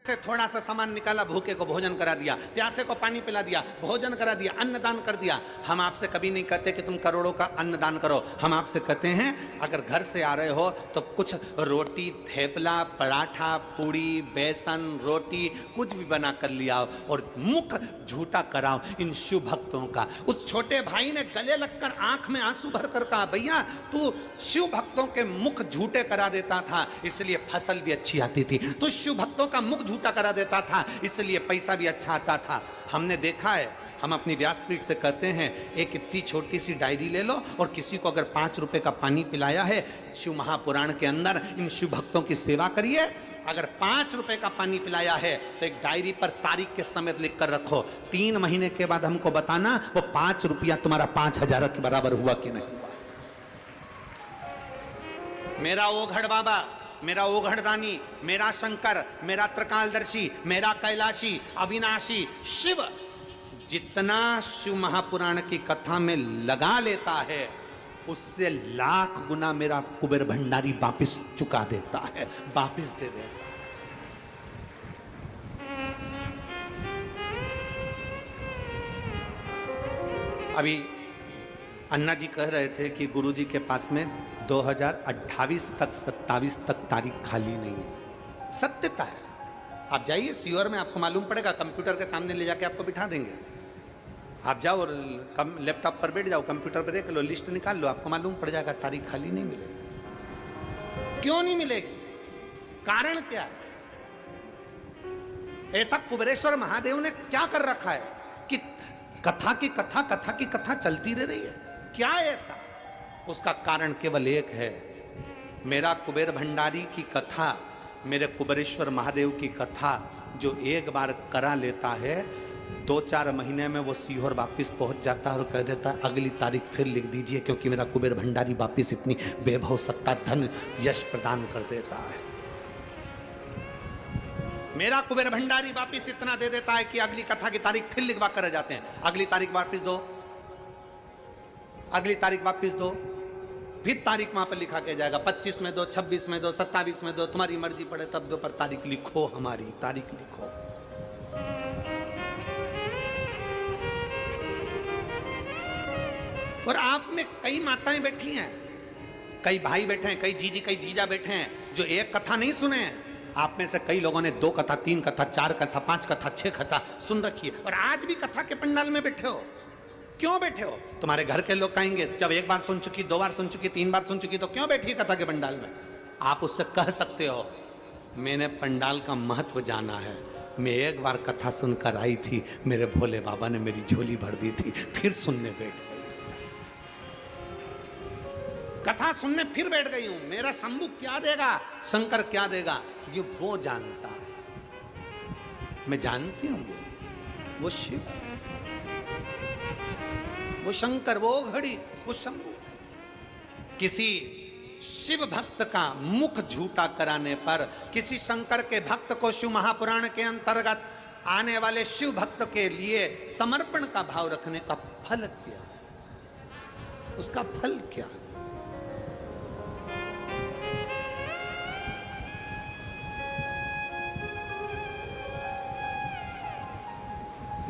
से थोड़ा सा सामान निकाला, भूखे को भोजन करा दिया, प्यासे को पानी पिला दिया, भोजन करा दिया, अन्नदान कर दिया। हम आपसे कभी नहीं कहते कि तुम करोड़ों का अन्नदान करो। हम आपसे कहते हैं अगर घर से आ रहे हो तो कुछ रोटी, थेपला, पराठा, पूड़ी, बेसन, रोटी कुछ भी बना कर लिया और मुख झूठा कराओ इन शिव भक्तों का। उस छोटे भाई ने गले लगकर आंख में आंसू भर कर कहा, भैया तू शिव भक्तों के मुख झूठे करा देता था इसलिए फसल भी अच्छी आती थी, तो शिव भक्तों का मुख झूठा करा देता था इसलिए पैसा भी अच्छा आता था। हमने देखा है, हम अपनी व्यासपीठ से कहते हैं एक इतनी छोटी सी डायरी ले लो और किसी को अगर 5 रुपए का पानी पिलाया है शिव महापुराण के अंदर, इन शिव भक्तों की सेवा करिए। अगर 5 रुपए का पानी पिलाया है तो एक डायरी पर तारीख के समेत लिख कर रखो, 3 महीने के बाद हमको बताना वो 5 रुपया तुम्हारा 5,000 के बराबर हुआ कि नहीं। मेरा ओघड़ बाबा, मेरा ओघड़दानी, मेरा शंकर, मेरा त्रिकालदर्शी, मेरा कैलाशी, अविनाशी शिव जितना शिव महापुराण की कथा में लगा लेता है उससे लाख गुना मेरा कुबेर भंडारी वापिस चुका देता है, वापिस दे देता है। अभी अन्ना जी कह रहे थे कि गुरुजी के पास में 2028 तक 27 तक तारीख खाली नहीं है। सत्यता है, आप जाइए सीओर में, आपको मालूम पड़ेगा, कंप्यूटर के सामने ले जाके आपको बिठा देंगे। आप जाओ और लैपटॉप पर बैठ जाओ, कंप्यूटर पर देख लो, लिस्ट निकाल लो, आपको मालूम पड़ जाएगा तारीख खाली नहीं मिलेगी। क्यों नहीं मिलेगी? कारण क्या है? ऐसा कुबेरेश्वर महादेव ने क्या कर रखा है कि कथा की कथा चलती रह रही है? क्या ऐसा? उसका कारण केवल एक है, मेरा कुबेर भंडारी की कथा, मेरे कुबेरेश्वर महादेव की कथा जो एक बार करा लेता है 2-4 महीने में वो सीहोर वापिस पहुंच जाता है और कह देता है अगली तारीख फिर लिख दीजिए, क्योंकि मेरा कुबेर भंडारी वापिस इतनी वैभव, सत्ता, धन, यश प्रदान कर देता है। मेरा कुबेर भंडारी वापिस इतना दे देता है कि अगली कथा की तारीख फिर लिखवा कर जाते हैं, अगली तारीख वापिस दो, अगली तारीख वापिस दो, फिर तारीख वहां पर लिखा के जाएगा 25 में दो, 26 में दो, 27 में दो, तुम्हारी मर्जी पड़े तब दो, पर तारीख लिखो, हमारी तारीख लिखो। और आप में कई माताएं बैठी हैं, कई भाई बैठे हैं, कई जीजी, कई जीजा बैठे हैं जो एक कथा नहीं सुने हैं। आप में से कई लोगों ने 2 कथा, 3 कथा, 4 कथा, 5 कथा, 6 कथा सुन रखी है और आज भी कथा के पंडाल में बैठे हो। क्यों बैठे हो? तुम्हारे घर के लोग कहेंगे जब 1 बार सुन चुकी, 2 बार सुन चुकी, 3 बार सुन चुकी तो क्यों बैठी कथा के पंडाल में? आप उससे कह सकते हो मैंने पंडाल का महत्व जाना है, मैं 1 बार कथा सुनकर आई थी, मेरे भोले बाबा ने मेरी झोली भर दी थी, फिर सुनने बैठ गई, कथा सुनने फिर बैठ गई हूं, मेरा शंभू क्या देगा, शंकर क्या देगा, ये वो जानता, मैं जानती हूं वो शिव, वो शंकर, वो घड़ी, वो शंभू। किसी शिव भक्त का मुख झूठा कराने पर, किसी शंकर के भक्त को शिव महापुराण के अंतर्गत आने वाले शिव भक्त के लिए समर्पण का भाव रखने का फल क्या? उसका फल क्या?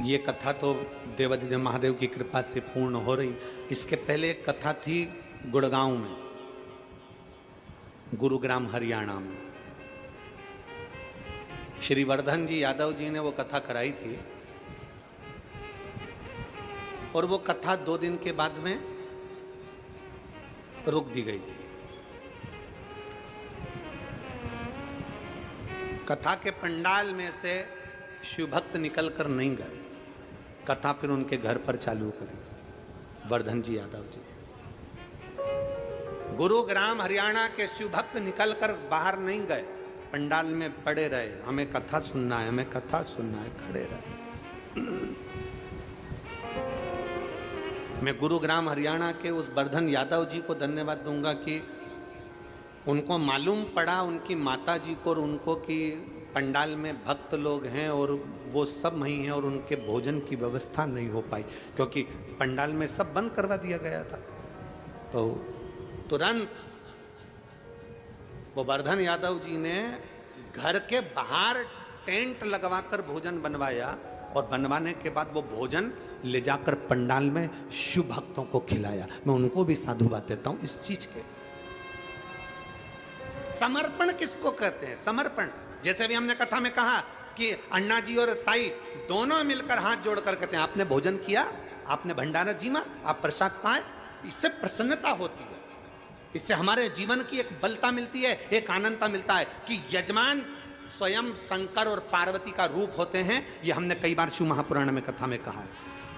ये कथा तो देवाधिदेव महादेव की कृपा से पूर्ण हो रही। इसके पहले एक कथा थी गुड़गांव में, गुरुग्राम हरियाणा में। श्री वर्धन जी यादव जी ने वो कथा कराई थी और वो कथा 2 दिन के बाद में रोक दी गई थी। कथा के पंडाल में से शिव भक्त निकल कर नहीं गए, कथा फिर उनके घर पर चालू करी वर्धन जी यादव जी। गुरुग्राम हरियाणा के शिव भक्त निकलकर बाहर नहीं गए, पंडाल में पड़े रहे, हमें कथा सुनना है, हमें कथा सुनना है, खड़े रहे। मैं गुरुग्राम हरियाणा के उस वर्धन यादव जी को धन्यवाद दूंगा कि उनको मालूम पड़ा उनकी माता जी को और उनको कि पंडाल में भक्त लोग हैं और वो सब वहीं हैं और उनके भोजन की व्यवस्था नहीं हो पाई, क्योंकि पंडाल में सब बंद करवा दिया गया था। तो तुरंत वो वर्धन यादव जी ने घर के बाहर टेंट लगवाकर भोजन बनवाया और बनवाने के बाद वो भोजन ले जाकर पंडाल में शिव भक्तों को खिलाया। मैं उनको भी साधुवाद देता हूं इस चीज के। समर्पण किसको कहते हैं? समर्पण। जैसे भी हमने कथा में कहा कि अन्ना जी और ताई दोनों मिलकर हाथ जोड़कर कहते हैं आपने भोजन किया, आपने भंडारा जीमा, आप प्रसाद पाए, इससे प्रसन्नता होती है, इससे हमारे जीवन की एक बलता मिलती है, एक आनंदता मिलता है कि यजमान स्वयं शंकर और पार्वती का रूप होते हैं। ये हमने कई बार शिव महापुराण में कथा में कहा है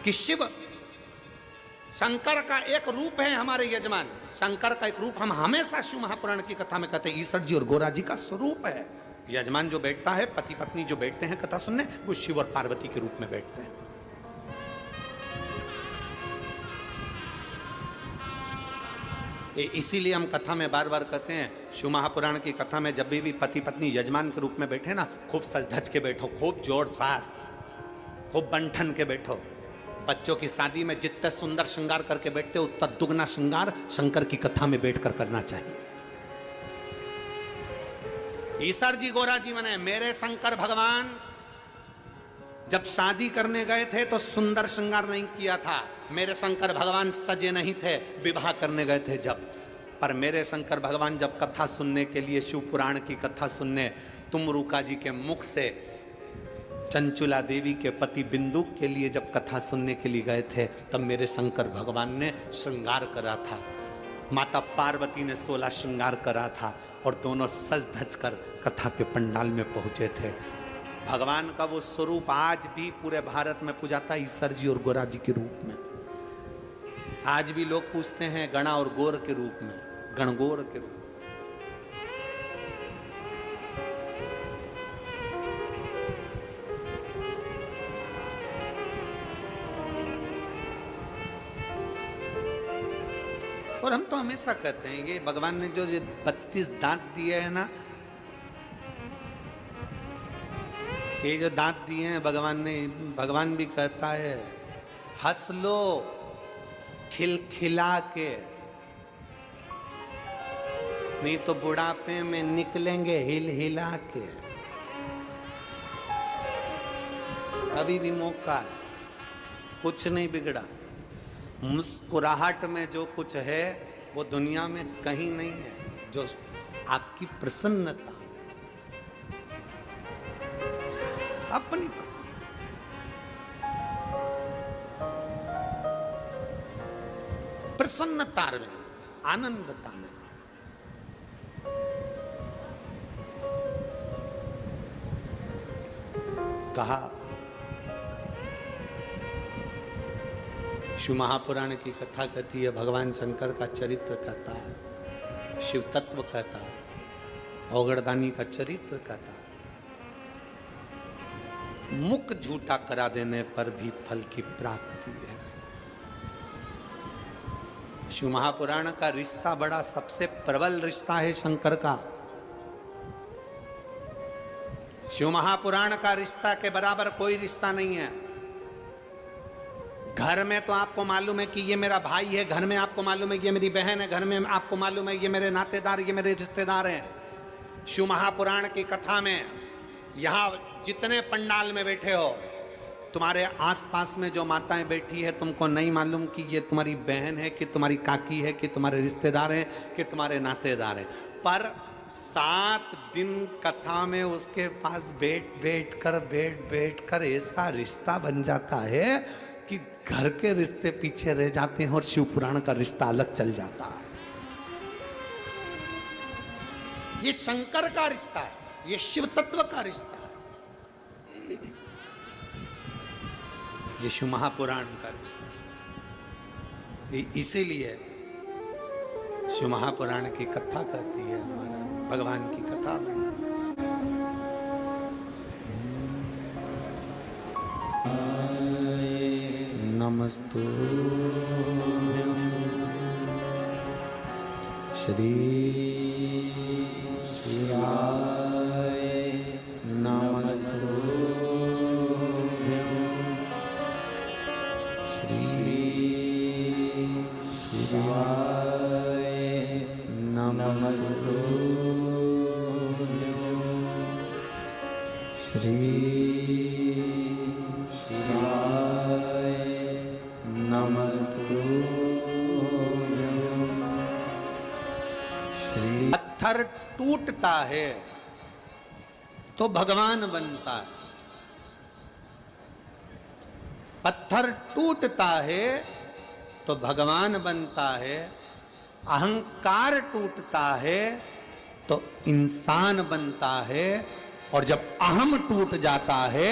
कि शिव शंकर का एक रूप है, हमारे यजमान शंकर का एक रूप। हम हमेशा शिव महापुराण की कथा में कहते हैं ईश्वर जी और गोरा जी का स्वरूप है। यजमान जो बैठता है, पति पत्नी जो बैठते हैं कथा सुनने, वो शिव और पार्वती के रूप में बैठते हैं। इसीलिए हम कथा में बार बार कहते हैं, शिव महापुराण की कथा में जब भी पति पत्नी यजमान के रूप में बैठे ना, खूब सज धज के बैठो, खूब जोरदार, खूब बंठन के बैठो। बच्चों की शादी में जितने सुंदर श्रृंगार करके बैठते हो उतना दुगना श्रृंगार शंकर की कथा में बैठकर करना चाहिए। ईश्वर जी गोरा जी मने मेरे शंकर भगवान जब शादी करने गए थे तो सुंदर श्रृंगार नहीं किया था। मेरे शंकर भगवान सजे नहीं थे, विवाह करने गए थे जब। पर मेरे शंकर भगवान जब कथा सुनने के लिए, शिव पुराण की कथा सुनने तुमरुका जी के मुख से चंचुला देवी के पति बिंदु के लिए जब कथा सुनने के लिए गए थे, तब मेरे शंकर भगवान ने श्रृंगार करा था। माता पार्वती ने 16 श्रृंगार करा था और दोनों सज धज कर कथा के पंडाल में पहुंचे थे। भगवान का वो स्वरूप आज भी पूरे भारत में पूजाता है, ईश्वर जी और गोरा जी के रूप में। आज भी लोग पूछते हैं गणा और गोर के रूप में, गणगोर के रूप में। और हम तो हमेशा कहते हैं ये भगवान ने जो 32 दांत दिए हैं ना, ये जो दांत दिए हैं भगवान ने, भगवान भी कहता है हंस लो खिलखिला के, नहीं तो बुढ़ापे में निकलेंगे हिल हिला के। अभी भी मौका है, कुछ नहीं बिगड़ा। मुस्कुराहट में जो कुछ है वो दुनिया में कहीं नहीं है। जो आपकी प्रसन्नता, अपनी प्रसन्नता, प्रसन्नता में, आनंदता में, कहा शिव महापुराण की कथा कहती है, भगवान शंकर का चरित्र कहता है, शिव तत्व कहता है, औगड़दानी का चरित्र कहता है। मुख झूठा करा देने पर भी फल की प्राप्ति है। शिव महापुराण का रिश्ता बड़ा सबसे प्रबल रिश्ता है शंकर का। शिव महापुराण का रिश्ता के बराबर कोई रिश्ता नहीं है। घर में तो आपको मालूम है कि ये मेरा भाई है, घर में आपको मालूम है कि ये मेरी बहन है, घर में आपको मालूम है ये मेरे नातेदार, ये मेरे रिश्तेदार हैं। शिव महापुराण की कथा में यहाँ जितने पंडाल में बैठे हो, तुम्हारे आसपास में जो माताएं बैठी है, तुमको नहीं मालूम कि ये तुम्हारी बहन है, कि तुम्हारी काकी है, कि तुम्हारे रिश्तेदार हैं, कि तुम्हारे नातेदार हैं। पर 7 दिन कथा में उसके पास बैठ कर ऐसा रिश्ता बन जाता है कि घर के रिश्ते पीछे रह जाते हैं और शिव पुराण का रिश्ता अलग चल जाता है। ये शंकर का रिश्ता है, ये शिव तत्व का रिश्ता है, ये शिव महापुराण का रिश्ता है। इसीलिए शिव महापुराण की कथा कहती है हमारा भगवान की कथा में। नमस्तु श्री शिवाय, नमस्तु श्री शिवाय, नमस्तु श्री शिवाय नमस्तु। पत्थर टूटता है तो भगवान बनता है, पत्थर टूटता है तो भगवान बनता है, अहंकार टूटता है तो इंसान बनता है, और जब अहम टूट जाता है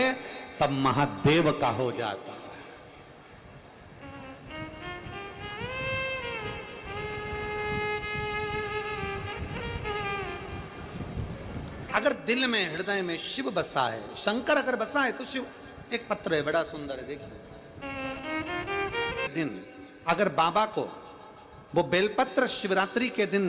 तब महादेव का हो जाता है। अगर दिल में हृदय में शिव बसा है, शंकर अगर बसा है तो शिव। एक पत्र है बड़ा सुंदर है, देखिए। दिन अगर बाबा को वो बेलपत्र शिवरात्रि के दिन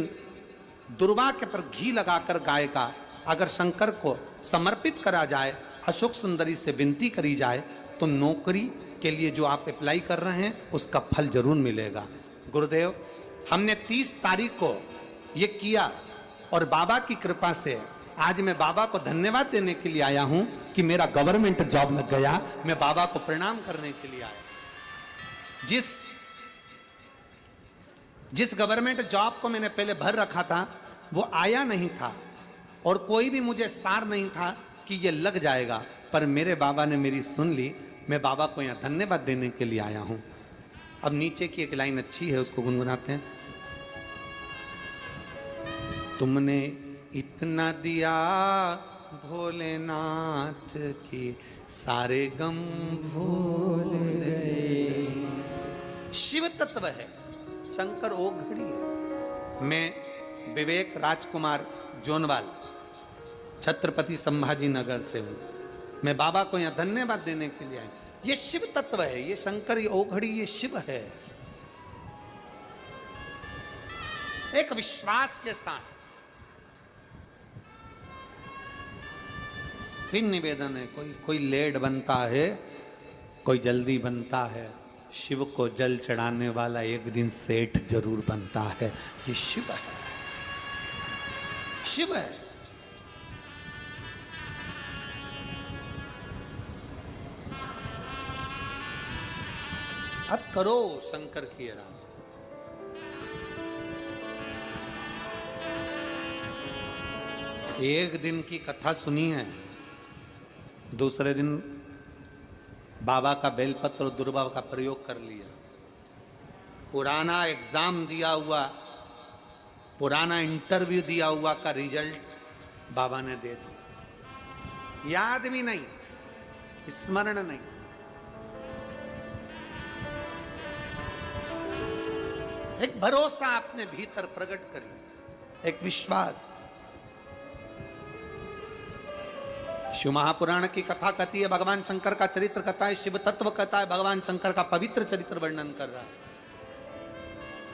दुर्वा के पर घी लगाकर गायेगा, अगर शंकर को समर्पित करा जाए, अशोक सुंदरी से विनती करी जाए, तो नौकरी के लिए जो आप अप्लाई कर रहे हैं उसका फल जरूर मिलेगा। गुरुदेव, हमने 30 तारीख को ये किया और बाबा की कृपा से आज मैं बाबा को धन्यवाद देने के लिए आया हूं कि मेरा गवर्नमेंट जॉब लग गया। मैं बाबा को प्रणाम करने के लिए आया। जिस गवर्नमेंट जॉब को मैंने पहले भर रखा था वो आया नहीं था, और कोई भी मुझे सार नहीं था कि ये लग जाएगा, पर मेरे बाबा ने मेरी सुन ली। मैं बाबा को यहाँ धन्यवाद देने के लिए आया हूं। अब नीचे की एक लाइन अच्छी है, उसको गुनगुनाते हैं। तुमने इतना दिया भोलेनाथ की सारे गम भूल गए। शिव तत्व है, शंकर ओघड़ी है। मैं विवेक राजकुमार जोनवाल छत्रपति संभाजी नगर से हूं। मैं बाबा को यहां धन्यवाद देने के लिए आया। ये शिव तत्व है, ये शंकर, ये ओघड़ी, ये शिव है। एक विश्वास के साथ फिर निवेदन है, कोई लेट बनता है, कोई जल्दी बनता है। शिव को जल चढ़ाने वाला एक दिन सेठ जरूर बनता है। ये शिव है, शिव है। अब करो शंकर की आराधना। एक दिन की कथा सुनी है, दूसरे दिन बाबा का बेलपत्र और दुर्वा का प्रयोग कर लिया। पुराना एग्जाम दिया हुआ, पुराना इंटरव्यू दिया हुआ का रिजल्ट बाबा ने दे दिया। याद भी नहीं, स्मरण नहीं। एक भरोसा अपने भीतर प्रकट करिए, एक विश्वास। शिव महापुराण की कथा कहती है, भगवान शंकर का चरित्र कथा है, शिव तत्व कथा है, भगवान शंकर का पवित्र चरित्र वर्णन कर रहा है।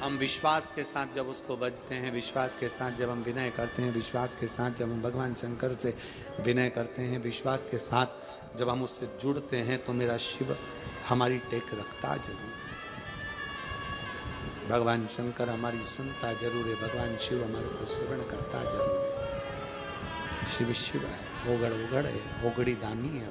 हम विश्वास के साथ जब उसको बजते हैं, विश्वास के साथ जब हम विनय करते हैं, विश्वास के साथ जब हम भगवान शंकर से विनय करते हैं, विश्वास के साथ जब हम उससे जुड़ते हैं, तो मेरा शिव हमारी टेक रखता जरूर। भगवान शंकर हमारी सुनता जरूर है, भगवान शिव हमारे को श्रवण करता जरूर है। शिव शिव है, ओगड़ ओगड़ है, ओगड़ी दानी है।